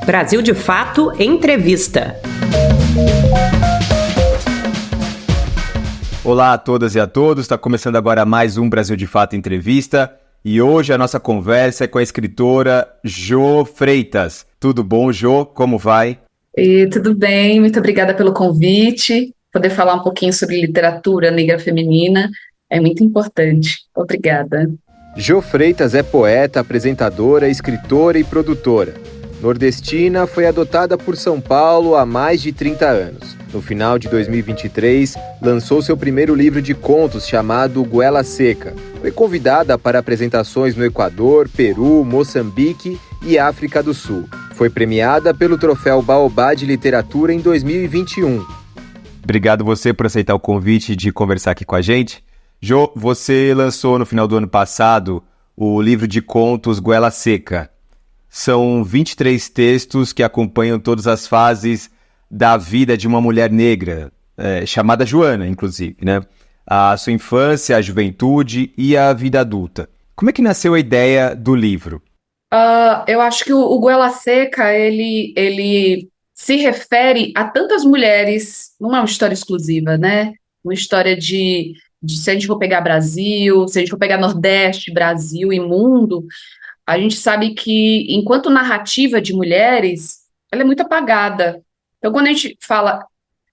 Brasil de Fato Entrevista. Olá a todas e a todos, está começando agora mais um Brasil de Fato Entrevista e hoje a nossa conversa é com a escritora Jo Freitas. Tudo bom, Jo? Como vai? Tudo bem, muito obrigada pelo convite. Poder falar um pouquinho sobre literatura negra feminina é muito importante. Obrigada. Jo Freitas é poeta, apresentadora, escritora e produtora. Nordestina, foi adotada por São Paulo há mais de 30 anos. No final de 2023, lançou seu primeiro livro de contos chamado Goela Seca. Foi convidada para apresentações no Equador, Peru, Moçambique e África do Sul. Foi premiada pelo Troféu Baobá de Literatura em 2021. Obrigado você por aceitar o convite de conversar aqui com a gente. Jo, você lançou no final do ano passado o livro de contos Goela Seca. São 23 textos que acompanham todas as fases da vida de uma mulher negra, chamada Joana, inclusive, né? A sua infância, a juventude e a vida adulta. Como é que nasceu a ideia do livro? Eu acho que o Goela Seca, ele se refere a tantas mulheres, não é uma história exclusiva, né? Uma história se a gente for pegar Brasil, se a gente for pegar Nordeste, Brasil e mundo, a gente sabe que, enquanto narrativa de mulheres, ela é muito apagada. Então, quando a gente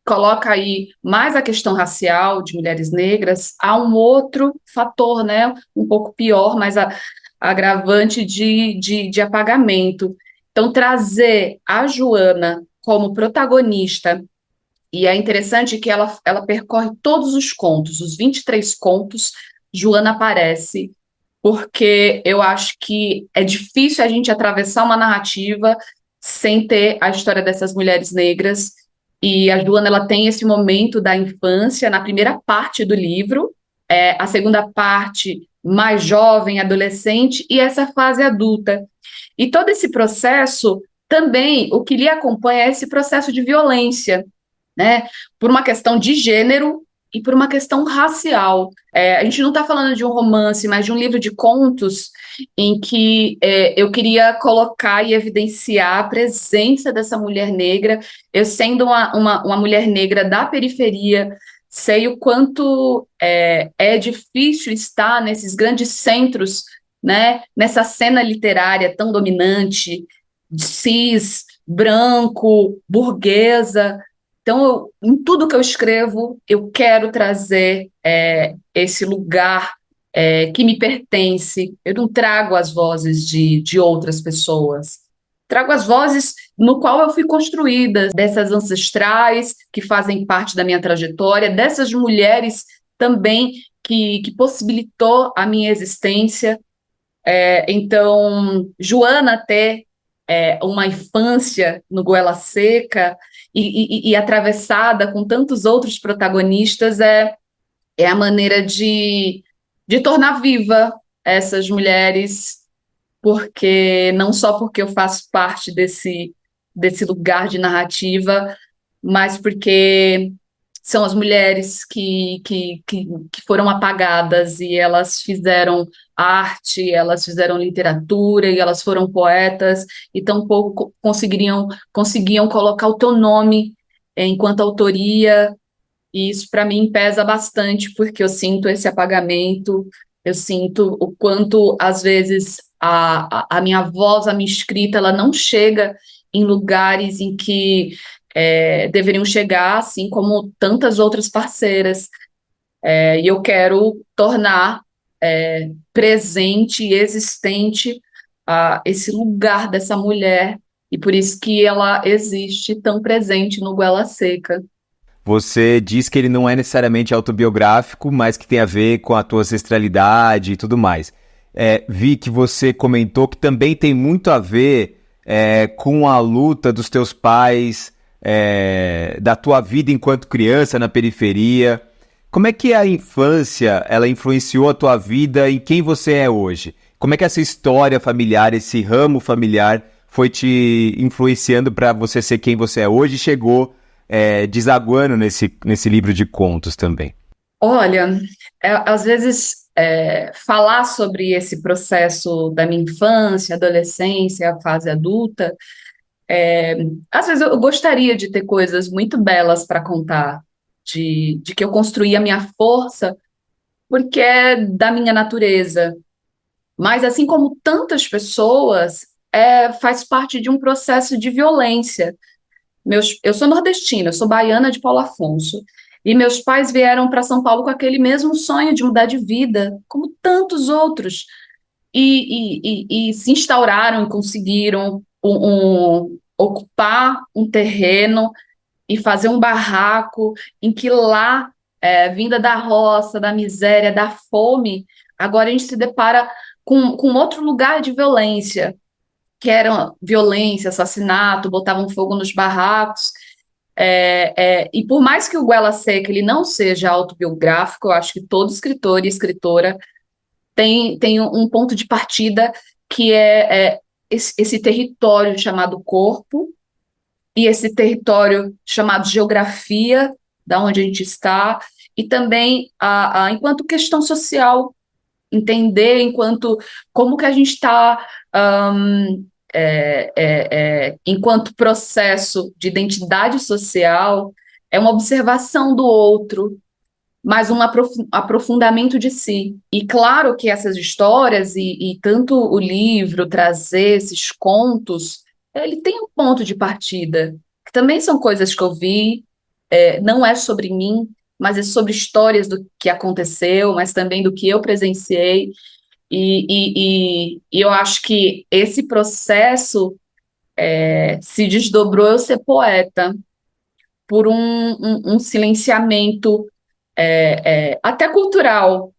coloca aí mais a questão racial de mulheres negras, há um outro fator, né, um pouco pior, mas agravante de apagamento. Então, trazer a Joana como protagonista, e é interessante que ela percorre todos os contos, os 23 contos, Joana aparece, porque eu acho que é difícil a gente atravessar uma narrativa sem ter a história dessas mulheres negras, e a Joana, ela tem esse momento da infância na primeira parte do livro, a segunda parte mais jovem, adolescente, e essa fase adulta. E todo esse processo, também, o que lhe acompanha é esse processo de violência, né? Por uma questão de gênero e por uma questão racial. A gente não está falando de um romance, mas de um livro de contos em que eu queria colocar e evidenciar a presença dessa mulher negra. Eu, sendo uma mulher negra da periferia, sei o quanto é difícil estar nesses grandes centros, né, nessa cena literária tão dominante, cis, branco, burguesa. Então, em tudo que eu escrevo, eu quero trazer esse lugar que me pertence. Eu não trago as vozes de outras pessoas. Trago as vozes no qual eu fui construída, dessas ancestrais que fazem parte da minha trajetória, dessas mulheres também que possibilitou a minha existência. Então, Joana ter uma infância no Goela Seca e atravessada com tantos outros protagonistas é a maneira de tornar viva essas mulheres, porque não só porque eu faço parte desse lugar de narrativa, mas porque são as mulheres que foram apagadas e elas fizeram arte, elas fizeram literatura e elas foram poetas e tampouco conseguiam colocar o teu nome enquanto autoria, e isso para mim pesa bastante porque eu sinto esse apagamento, eu sinto o quanto às vezes a minha voz, a minha escrita, ela não chega em lugares em que deveriam chegar, assim como tantas outras parceiras. E eu quero tornar presente e existente esse lugar dessa mulher, e por isso que ela existe tão presente no Goela Seca. Você diz que ele não é necessariamente autobiográfico, mas que tem a ver com a tua ancestralidade e tudo mais. Vi que você comentou que também tem muito a ver com a luta dos teus pais, da tua vida enquanto criança na periferia. Como é que a infância ela influenciou a tua vida em quem você é hoje? Como é que essa história familiar, esse ramo familiar foi te influenciando para você ser quem você é hoje e chegou desaguando nesse livro de contos também? Olha, às vezes falar sobre esse processo da minha infância, adolescência, fase adulta, Às vezes eu gostaria de ter coisas muito belas para contar, de que eu construí a minha força porque é da minha natureza. Mas assim como tantas pessoas, faz parte de um processo de violência. Eu sou nordestina, eu sou baiana de Paulo Afonso. E meus pais vieram para São Paulo com aquele mesmo sonho de mudar de vida, como tantos outros. E se instauraram e conseguiram ocupar um terreno e fazer um barraco em que lá, vinda da roça, da miséria, da fome, agora a gente se depara com outro lugar de violência, que era violência, assassinato, botavam fogo nos barracos. E por mais que o Goela Seca ele não seja autobiográfico, eu acho que todo escritor e escritora tem um ponto de partida que é esse território chamado corpo e esse território chamado geografia, da onde a gente está, e também enquanto questão social, entender enquanto como que a gente está enquanto processo de identidade social, é uma observação do outro, mas um aprofundamento de si. E claro que essas histórias, e tanto o livro trazer esses contos, ele tem um ponto de partida, que também são coisas que eu vi, não é sobre mim, mas é sobre histórias do que aconteceu, mas também do que eu presenciei. E eu acho que esse processo se desdobrou eu ser poeta por um silenciamento até cultural.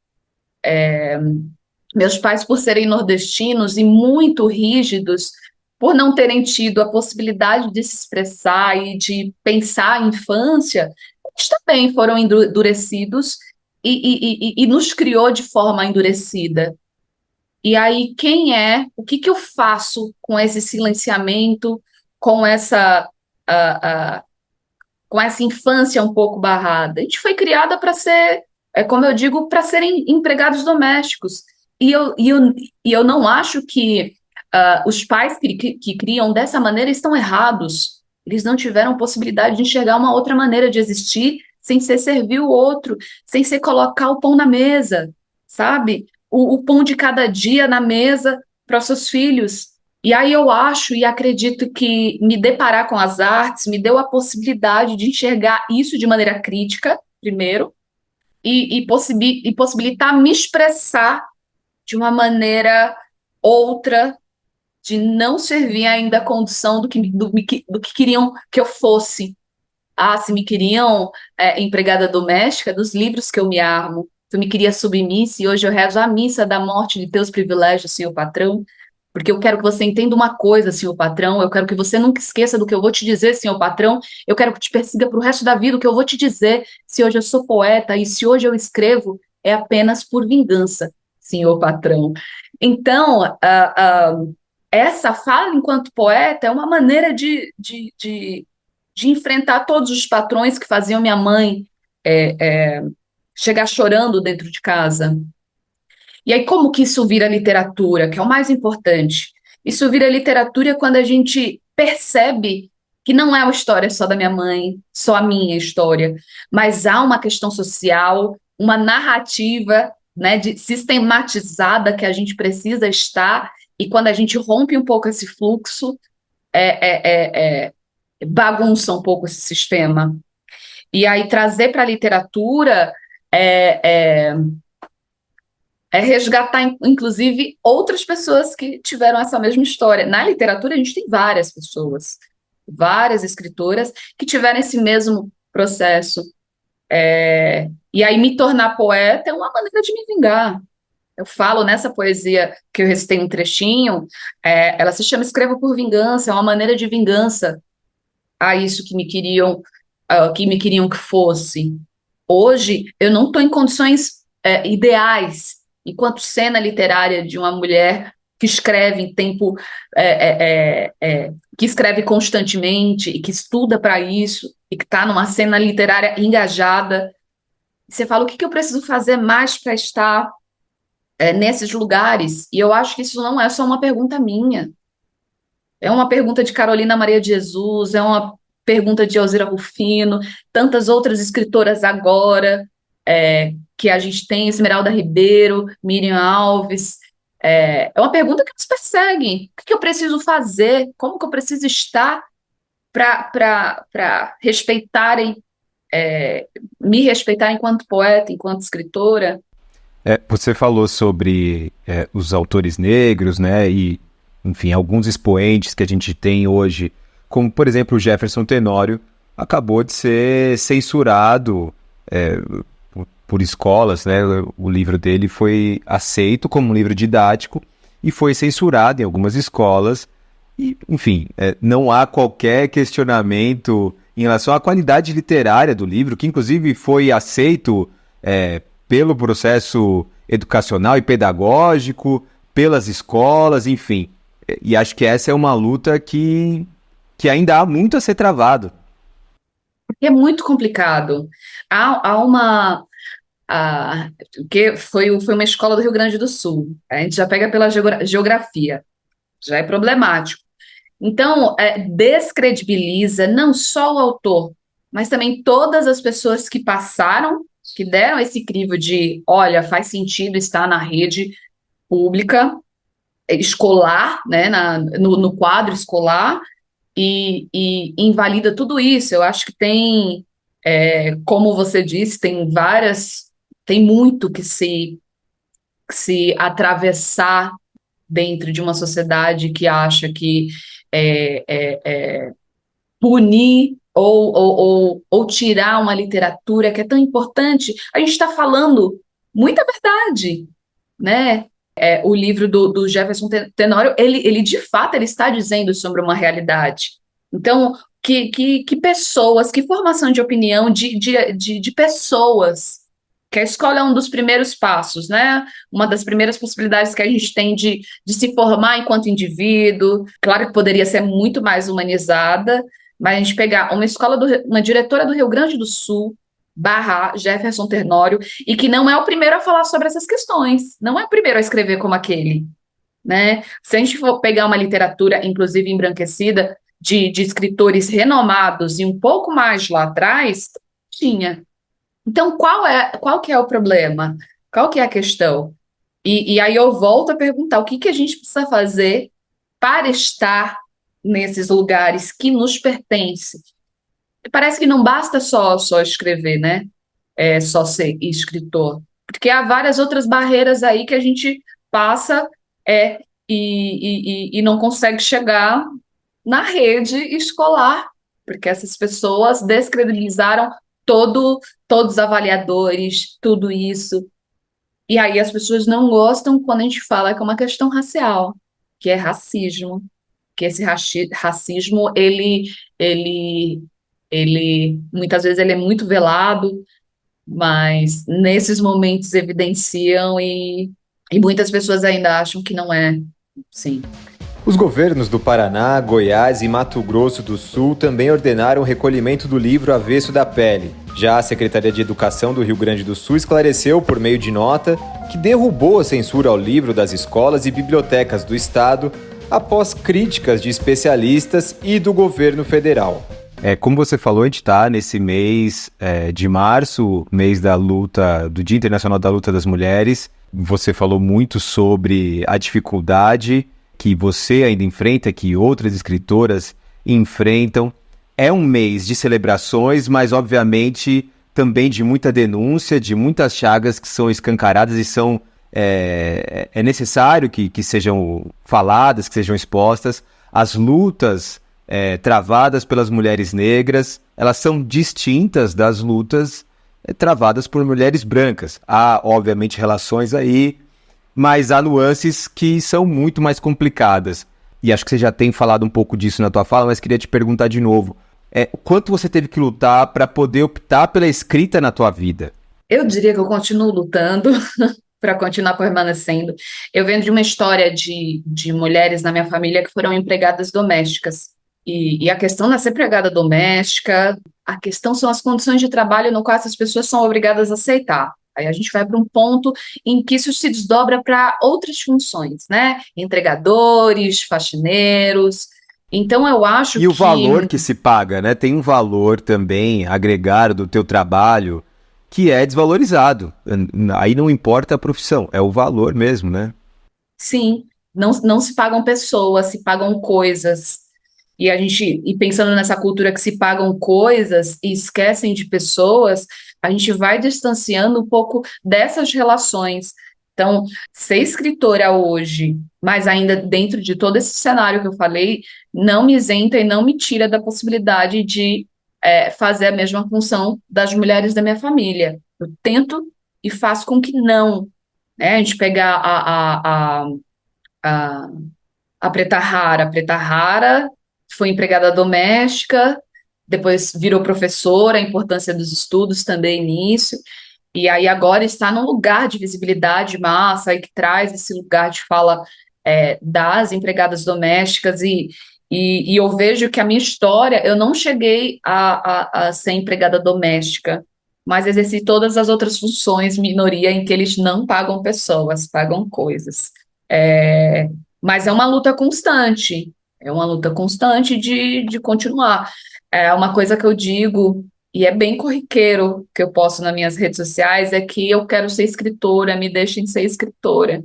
Meus pais, por serem nordestinos e muito rígidos, por não terem tido a possibilidade de se expressar e de pensar a infância, eles também foram endurecidos e nos criou de forma endurecida. E aí, o que que eu faço com esse silenciamento, com ah, com essa infância um pouco barrada? A gente foi criada para ser, como eu digo, para serem empregados domésticos. E eu não acho que os pais que criam dessa maneira estão errados. Eles não tiveram possibilidade de enxergar uma outra maneira de existir sem ser servir o outro, sem ser colocar o pão na mesa, sabe? O pão de cada dia na mesa para os seus filhos. E aí eu acho e acredito que me deparar com as artes me deu a possibilidade de enxergar isso de maneira crítica, primeiro, e possibilitar me expressar de uma maneira outra, de não servir ainda a condição do que queriam que eu fosse. Ah, se me queriam empregada doméstica, dos livros que eu me armo. Tu me queria submissa e hoje eu rezo a missa da morte de teus privilégios, senhor patrão, porque eu quero que você entenda uma coisa, senhor patrão, eu quero que você nunca esqueça do que eu vou te dizer, senhor patrão, eu quero que te persiga para o resto da vida o que eu vou te dizer, se hoje eu sou poeta e se hoje eu escrevo, é apenas por vingança, senhor patrão. Então, essa fala enquanto poeta é uma maneira de enfrentar todos os patrões que faziam minha mãe chegar chorando dentro de casa. E aí, como que isso vira literatura, que é o mais importante? Isso vira literatura quando a gente percebe que não é uma história só da minha mãe, só a minha história, mas há uma questão social, uma narrativa, né, sistematizada que a gente precisa estar, e quando a gente rompe um pouco esse fluxo, bagunça um pouco esse sistema. E aí trazer para a literatura é, é, é resgatar, inclusive, outras pessoas que tiveram essa mesma história. Na literatura, a gente tem várias pessoas, várias escritoras que tiveram esse mesmo processo. E aí, me tornar poeta é uma maneira de me vingar. Eu falo nessa poesia que eu recitei um trechinho, ela se chama Escrevo por Vingança, é uma maneira de vingança a isso que me queriam que fosse. Hoje, eu não estou em condições ideais, enquanto cena literária de uma mulher que escreve em tempo, que escreve constantemente e que estuda para isso e que está numa cena literária engajada. Você fala, o que eu preciso fazer mais para estar nesses lugares? E eu acho que isso não é só uma pergunta minha. É uma pergunta de Carolina Maria de Jesus, é uma pergunta de Alzira Rufino, tantas outras escritoras agora, que a gente tem, Esmeralda Ribeiro, Miriam Alves. É uma pergunta que nos persegue. O que eu preciso fazer? Como que eu preciso estar para respeitarem, me respeitar enquanto poeta, enquanto escritora? Você falou sobre os autores negros, né, e, enfim, alguns expoentes que a gente tem hoje, como, por exemplo, o Jefferson Tenório, acabou de ser censurado por escolas, né, o livro dele foi aceito como um livro didático e foi censurado em algumas escolas, e, enfim, não há qualquer questionamento em relação à qualidade literária do livro, que inclusive foi aceito pelo processo educacional e pedagógico, pelas escolas, enfim. E acho que essa é uma luta que ainda há muito a ser travado. É muito complicado. Há uma. Que foi uma escola do Rio Grande do Sul. A gente já pega pela geografia, já é problemático. Então, descredibiliza não só o autor, mas também todas as pessoas que passaram, que deram esse crivo de, olha, faz sentido estar na rede pública, escolar, né, no quadro escolar, e invalida tudo isso. Eu acho que tem, como você disse, tem muito que se atravessar dentro de uma sociedade que acha que punir ou tirar uma literatura que é tão importante. A gente está falando muita verdade, né? O livro do Jefferson Tenório, ele de fato ele está dizendo sobre uma realidade. Então, que pessoas, que formação de opinião de pessoas, que a escola é um dos primeiros passos, né? Uma das primeiras possibilidades que a gente tem de se formar enquanto indivíduo. Claro que poderia ser muito mais humanizada, mas a gente pegar uma diretora do Rio Grande do Sul, barra Jefferson Tenório, e que não é o primeiro a falar sobre essas questões, não é o primeiro a escrever como aquele, né? Se a gente for pegar uma literatura, inclusive embranquecida, de escritores renomados e um pouco mais lá atrás, tinha. Então, qual que é o problema? Qual que é a questão? E aí eu volto a perguntar, o que a gente precisa fazer para estar nesses lugares que nos pertencem? Parece que não basta só escrever, né? Só ser escritor. Porque há várias outras barreiras aí que a gente passa e não consegue chegar na rede escolar, porque essas pessoas descredibilizaram todos os avaliadores, tudo isso. E aí as pessoas não gostam quando a gente fala que é uma questão racial, que é racismo, que esse racismo, ele, muitas vezes ele é muito velado, mas nesses momentos evidenciam e muitas pessoas ainda acham que não é, sim. Os governos do Paraná, Goiás e Mato Grosso do Sul também ordenaram o recolhimento do livro Avesso da Pele. Já a Secretaria de Educação do Rio Grande do Sul esclareceu, por meio de nota, que derrubou a censura ao livro das escolas e bibliotecas do estado após críticas de especialistas e do governo federal. Como você falou, a gente está nesse mês de março, mês da luta, do Dia Internacional da Luta das Mulheres. Você falou muito sobre a dificuldade que você ainda enfrenta, que outras escritoras enfrentam. É um mês de celebrações, mas obviamente também de muita denúncia, de muitas chagas que são escancaradas e são é necessário que sejam faladas, que sejam expostas. As lutas travadas pelas mulheres negras, elas são distintas das lutas travadas por mulheres brancas. Há, obviamente, relações aí, mas há nuances que são muito mais complicadas. E acho que você já tem falado um pouco disso na tua fala, mas queria te perguntar de novo. O quanto você teve que lutar para poder optar pela escrita na tua vida? Eu diria que eu continuo lutando para continuar permanecendo. Eu venho de uma história de mulheres na minha família que foram empregadas domésticas. E a questão não é ser empregada doméstica, a questão são as condições de trabalho no qual essas pessoas são obrigadas a aceitar. Aí a gente vai para um ponto em que isso se desdobra para outras funções, né? Entregadores, faxineiros. Então eu acho E o que valor que se paga, né? Tem um valor também agregado do teu trabalho que é desvalorizado. Aí não importa a profissão, é o valor mesmo, né? sim, não se pagam pessoas, se pagam coisas. E pensando nessa cultura que se pagam coisas e esquecem de pessoas, a gente vai distanciando um pouco dessas relações. Então, ser escritora hoje, mas ainda dentro de todo esse cenário que eu falei, não me isenta e não me tira da possibilidade de fazer a mesma função das mulheres da minha família. Eu tento e faço com que não, né? A gente pegar a, a Preta Rara. A Preta Rara foi empregada doméstica, depois virou professora, a importância dos estudos também nisso, e aí agora está num lugar de visibilidade massa, e que traz esse lugar de fala das empregadas domésticas, e eu vejo que a minha história, eu não cheguei a ser empregada doméstica, mas exerci todas as outras funções, minoria, em que eles não pagam pessoas, pagam coisas. É, mas é uma luta constante de continuar. É uma coisa que eu digo, e é bem corriqueiro que eu posto nas minhas redes sociais, é que eu quero ser escritora, me deixem ser escritora.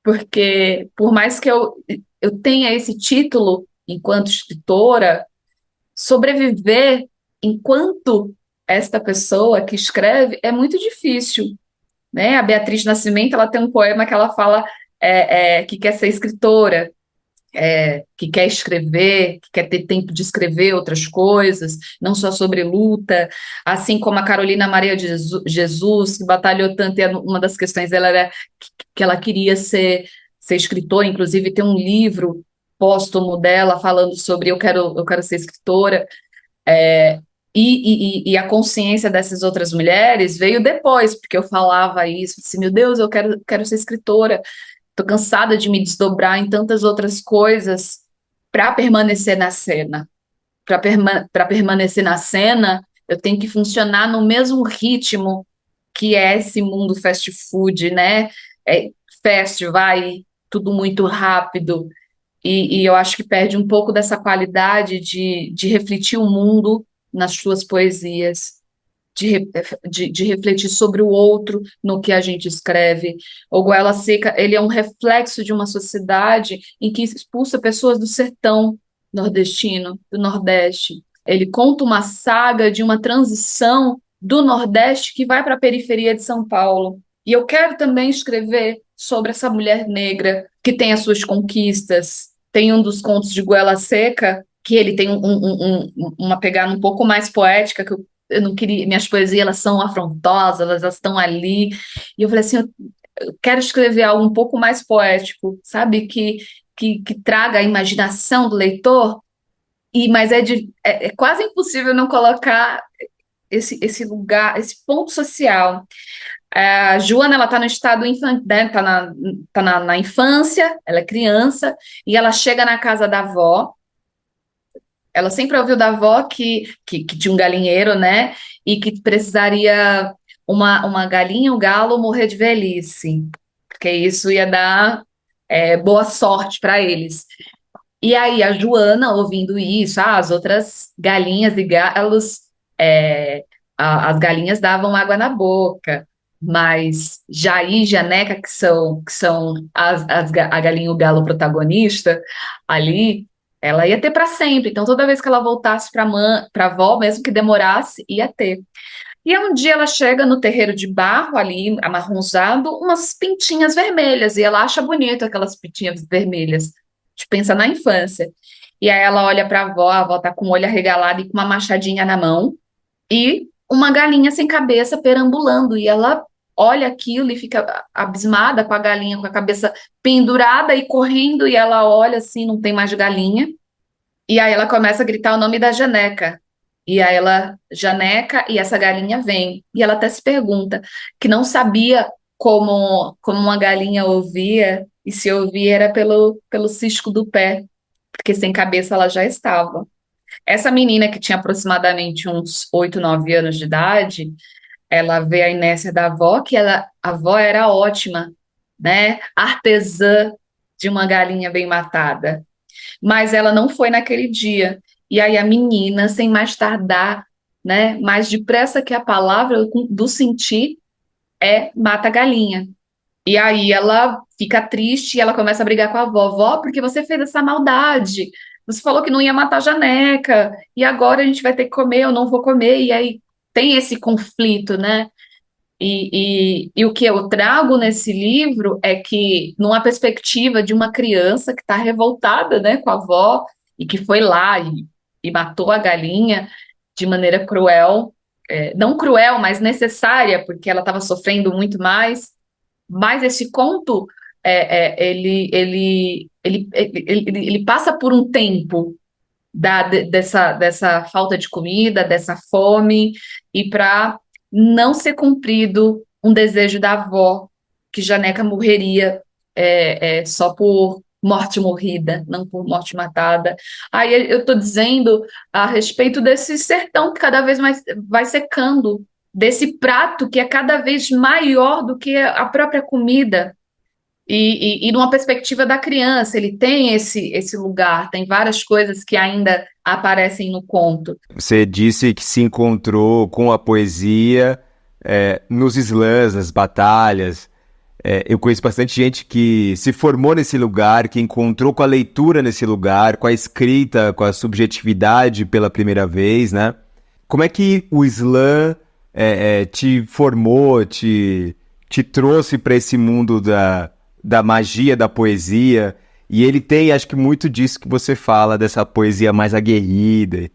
Porque por mais que eu tenha esse título enquanto escritora, sobreviver enquanto esta pessoa que escreve é muito difícil, né? A Beatriz Nascimento, ela tem um poema que ela fala que quer ser escritora, que quer escrever, que quer ter tempo de escrever outras coisas, não só sobre luta, assim como a Carolina Maria de Jesus, que batalhou tanto, e uma das questões dela era que ela queria ser escritora, inclusive tem um livro póstumo dela falando sobre eu quero ser escritora, e a consciência dessas outras mulheres veio depois, porque eu falava isso, assim, meu Deus, eu quero ser escritora. Tô cansada de me desdobrar em tantas outras coisas para permanecer na cena. Para permanecer na cena, eu tenho que funcionar no mesmo ritmo que é esse mundo fast food, né? É, fast, vai, tudo muito rápido. E eu acho que perde um pouco dessa qualidade de refletir o mundo nas suas poesias, de, re- de refletir sobre o outro no que a gente escreve. O Goela Seca, ele é um reflexo de uma sociedade em que expulsa pessoas do sertão nordestino, do Nordeste. Ele conta uma saga de uma transição do Nordeste que vai para a periferia de São Paulo. E eu quero também escrever sobre essa mulher negra que tem as suas conquistas. Tem um dos contos de Goela Seca que ele tem uma pegada um pouco mais poética, que eu não queria, minhas poesias elas são afrontosas, elas estão ali. E eu falei assim, eu quero escrever algo um pouco mais poético, sabe? Que traga a imaginação do leitor, mas é quase impossível não colocar esse lugar, esse ponto social. A Joana, ela está no estado infantil, né? Tá na infância, ela é criança, e ela chega na casa da avó. Ela sempre ouviu da avó que tinha um galinheiro, né? E que precisaria uma galinha, um galo morrer de velhice, porque isso ia dar boa sorte para eles. E aí a Joana, ouvindo isso, as outras galinhas e galos, as galinhas davam água na boca, mas Jair e Janeca, que são a galinha e o galo protagonista ali, ela ia ter para sempre. Então toda vez que ela voltasse para a avó, mesmo que demorasse, ia ter. E aí um dia ela chega no terreiro de barro ali, amarronzado, umas pintinhas vermelhas, e ela acha bonito aquelas pintinhas vermelhas. A gente pensa na infância. E aí ela olha para a avó tá com o olho arregalado e com uma machadinha na mão, e uma galinha sem cabeça perambulando. E ela olha aquilo e fica abismada com a galinha com a cabeça pendurada e correndo, e ela olha assim, não tem mais galinha. E aí ela começa a gritar o nome da Janeca. E aí ela, Janeca, e essa galinha vem. E ela até se pergunta, que não sabia como uma galinha ouvia, e se ouvia era pelo cisco do pé, porque sem cabeça ela já estava. Essa menina que tinha aproximadamente uns 8, 9 anos de idade, ela vê a inércia da avó, a avó era ótima, né? Artesã de uma galinha bem matada. mas ela não foi naquele dia. E aí a menina, sem mais tardar, né, mais depressa que a palavra do sentir, mata a galinha. E aí ela fica triste e ela começa a brigar com a avó. Vó, porque você fez essa maldade? Você falou que não ia matar a Janeca, e agora a gente vai ter que comer, eu não vou comer. E aí tem esse conflito, né? E o que eu trago nesse livro é que, numa perspectiva de uma criança que está revoltada, né, com a avó, e que foi lá e matou a galinha de maneira cruel, não cruel, mas necessária, porque ela estava sofrendo muito mais. Mas esse conto, ele passa por um tempo dessa falta de comida, dessa fome, e para não ser cumprido um desejo da avó, que Janeca morreria só por morte morrida, não por morte matada. Aí eu estou dizendo a respeito desse sertão que cada vez mais vai secando, desse prato que é cada vez maior do que a própria comida. E numa perspectiva da criança, ele tem esse lugar, tem várias coisas que ainda aparecem no conto. Você disse que se encontrou com a poesia nos slams, nas batalhas. Eu conheço bastante gente que se formou nesse lugar, que encontrou com a leitura nesse lugar, com a escrita, com a subjetividade pela primeira vez, né? Como é que o slam te formou, te trouxe para esse mundo da magia da poesia? E ele tem, acho que muito disso que você fala, dessa poesia mais aguerrida.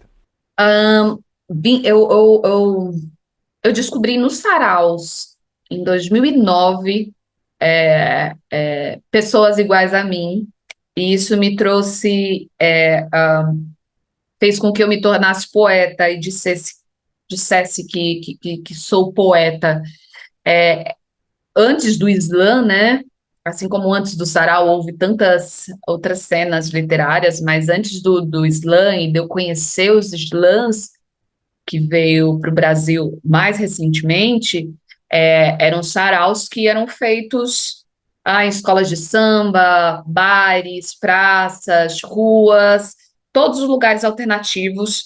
Eu descobri nos saraus, em 2009, pessoas iguais a mim, e isso me trouxe, fez com que eu me tornasse poeta e dissesse que sou poeta. Antes do slam, né? Assim como antes do sarau, houve tantas outras cenas literárias, mas antes do slam e de eu conhecer os slams, que veio para o Brasil mais recentemente, eram saraus que eram feitos em escolas de samba, bares, praças, ruas, todos os lugares alternativos.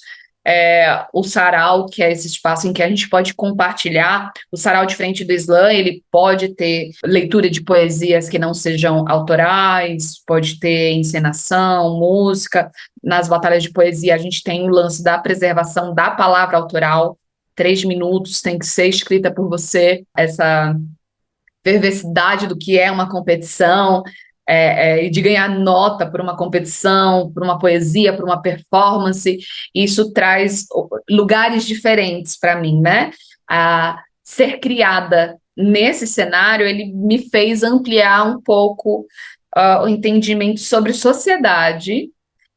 O sarau, que é esse espaço em que a gente pode compartilhar. O sarau, diferente do slam, ele pode ter leitura de poesias que não sejam autorais, pode ter encenação, música. Nas batalhas de poesia, a gente tem o lance da preservação da palavra autoral. 3 minutos tem que ser escrita por você. Essa perversidade do que é uma competição, e de ganhar nota por uma competição, por uma poesia, por uma performance. Isso traz lugares diferentes para mim, né? Ser criada nesse cenário, ele me fez ampliar um pouco o entendimento sobre sociedade,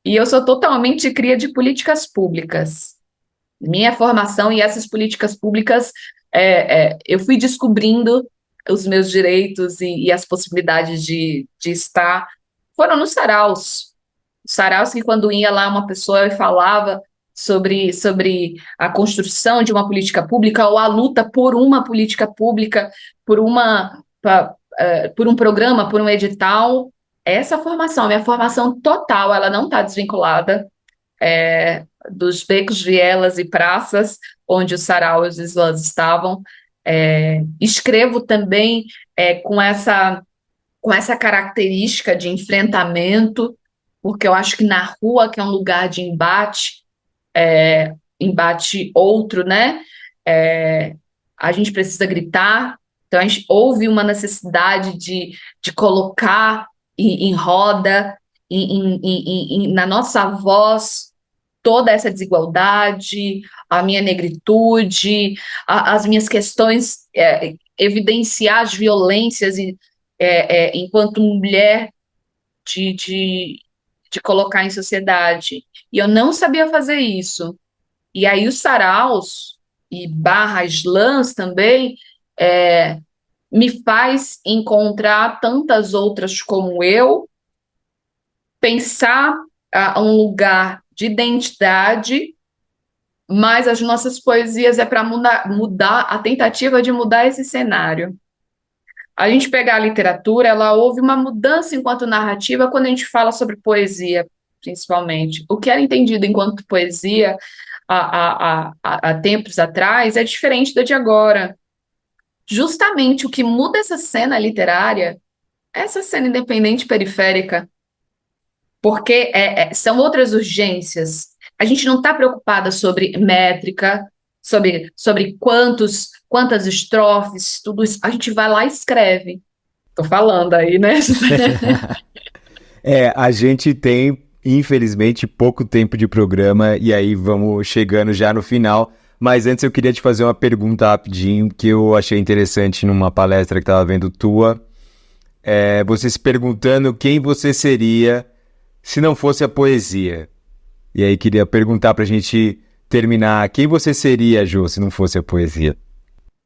e eu sou totalmente cria de políticas públicas. Minha formação e essas políticas públicas, eu fui descobrindo os meus direitos e as possibilidades de estar, foram nos saraus. Os saraus que, quando ia lá uma pessoa e falava sobre a construção de uma política pública ou a luta por uma política pública, por um programa, por um edital, essa formação, minha formação total, ela não está desvinculada dos becos, vielas e praças onde os saraus e os slams estavam. Escrevo também com essa característica de enfrentamento, porque eu acho que na rua, que é um lugar de embate, embate outro, né? A gente precisa gritar, então houve uma necessidade de colocar em roda, na nossa voz, toda essa desigualdade, a minha negritude, as minhas questões, evidenciar as violências enquanto mulher de colocar em sociedade. E eu não sabia fazer isso. E aí os saraus e barra slams também me faz encontrar tantas outras como eu, pensar um lugar de identidade, mas as nossas poesias para mudar, a tentativa de mudar esse cenário. A gente pegar a literatura, ela houve uma mudança enquanto narrativa quando a gente fala sobre poesia. principalmente. O que era entendido enquanto poesia há tempos atrás é diferente da de agora. Justamente o que muda essa cena literária é essa cena independente periférica, porque são outras urgências. A gente não está preocupada sobre métrica, sobre quantas estrofes, tudo isso. A gente vai lá e escreve. Tô falando aí, né? A gente tem, infelizmente, pouco tempo de programa e aí vamos chegando já no final. Mas antes eu queria te fazer uma pergunta rapidinho que eu achei interessante numa palestra que estava vendo tua. Você se perguntando quem você seria se não fosse a poesia. E aí queria perguntar pra gente terminar, quem você seria, Jô, se não fosse a poesia?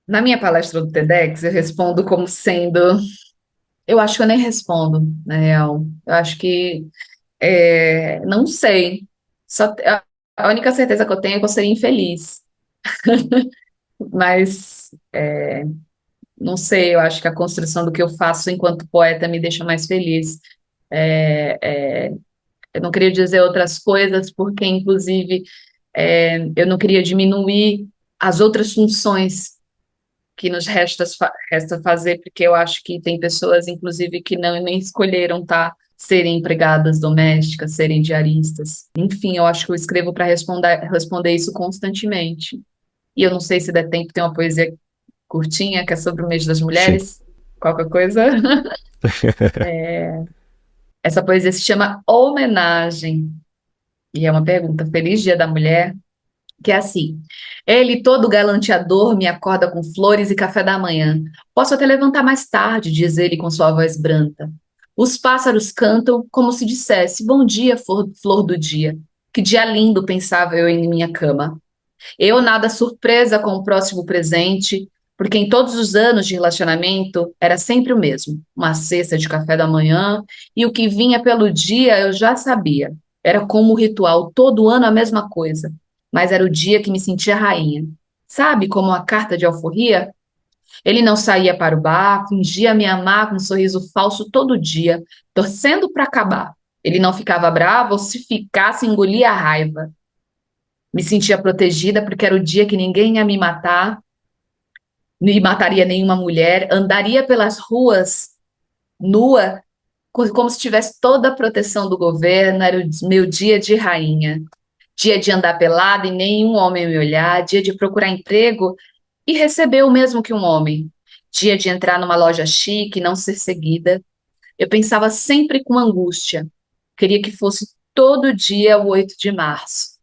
Na minha palestra do TEDx, eu respondo como sendo... Eu acho que eu nem respondo, na real. Eu acho que... não sei. A única certeza que eu tenho é que eu seria infeliz. Mas... não sei, eu acho que a construção do que eu faço enquanto poeta me deixa mais feliz. Eu não queria dizer outras coisas, porque, inclusive, eu não queria diminuir as outras funções que nos resta fazer, porque eu acho que tem pessoas, inclusive, que nem escolheram serem empregadas domésticas, serem diaristas. Enfim, eu acho que eu escrevo para responder isso constantemente. E eu não sei se der tempo, tem uma poesia curtinha, que é sobre o mês das mulheres, Sim. qualquer coisa. Essa poesia se chama Homenagem, e é uma pergunta: Feliz Dia da Mulher, que é assim: ele, todo galanteador, me acorda com flores e café da manhã. Posso até levantar mais tarde, diz ele com sua voz branta. Os pássaros cantam como se dissesse: bom dia, flor do dia. Que dia lindo, pensava eu em minha cama. Eu nada surpresa com o próximo presente, porque em todos os anos de relacionamento era sempre o mesmo: uma cesta de café da manhã, e o que vinha pelo dia eu já sabia. Era como o ritual, todo ano a mesma coisa, mas era o dia que me sentia rainha. Sabe, como a carta de alforria? Ele não saía para o bar, fingia me amar com um sorriso falso todo dia, torcendo para acabar. Ele não ficava bravo, ou se ficasse, engolia a raiva. Me sentia protegida porque era o dia que ninguém ia me matar, nem mataria nenhuma mulher, andaria pelas ruas nua, como se tivesse toda a proteção do governo. Era o meu dia de rainha. Dia de andar pelada e nenhum homem me olhar, dia de procurar emprego e receber o mesmo que um homem. Dia de entrar numa loja chique e não ser seguida. Eu pensava sempre com angústia. Queria que fosse todo dia o 8 de março.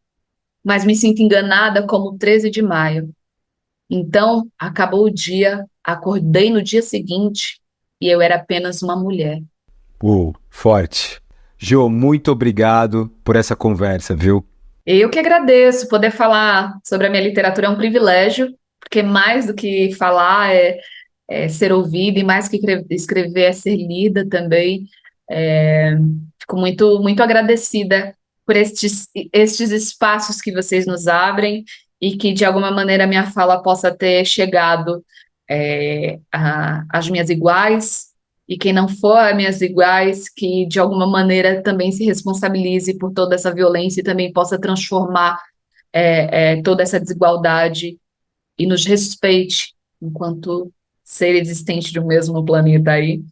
Mas me sinto enganada como o 13 de maio. Então, acabou o dia, acordei no dia seguinte e eu era apenas uma mulher. Forte. Jô, muito obrigado por essa conversa, viu? Eu que agradeço. Poder falar sobre a minha literatura é um privilégio, porque mais do que falar é ser ouvida, e mais que escrever é ser lida também. Fico muito, muito agradecida por estes espaços que vocês nos abrem, e que, de alguma maneira, a minha fala possa ter chegado às minhas iguais, e quem não for às minhas iguais, que, de alguma maneira, também se responsabilize por toda essa violência e também possa transformar toda essa desigualdade e nos respeite enquanto ser existente de um mesmo planeta aí.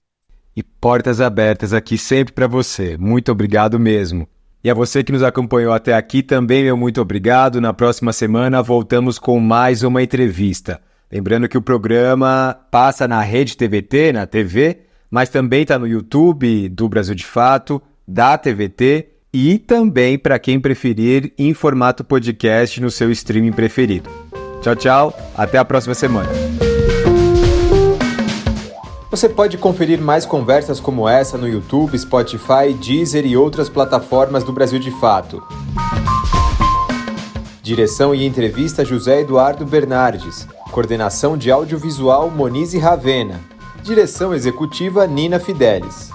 E portas abertas aqui sempre para você. Muito obrigado mesmo. E a você que nos acompanhou até aqui também, meu muito obrigado. Na próxima semana voltamos com mais uma entrevista. Lembrando que o programa passa na Rede TVT, na TV, mas também está no YouTube do Brasil de Fato, da TVT, e também, para quem preferir, em formato podcast no seu streaming preferido. Tchau, tchau. Até a próxima semana. Você pode conferir mais conversas como essa no YouTube, Spotify, Deezer e outras plataformas do Brasil de Fato. Direção e entrevista José Eduardo Bernardes. Coordenação de audiovisual Monize Ravena. Direção executiva Nina Fidelis.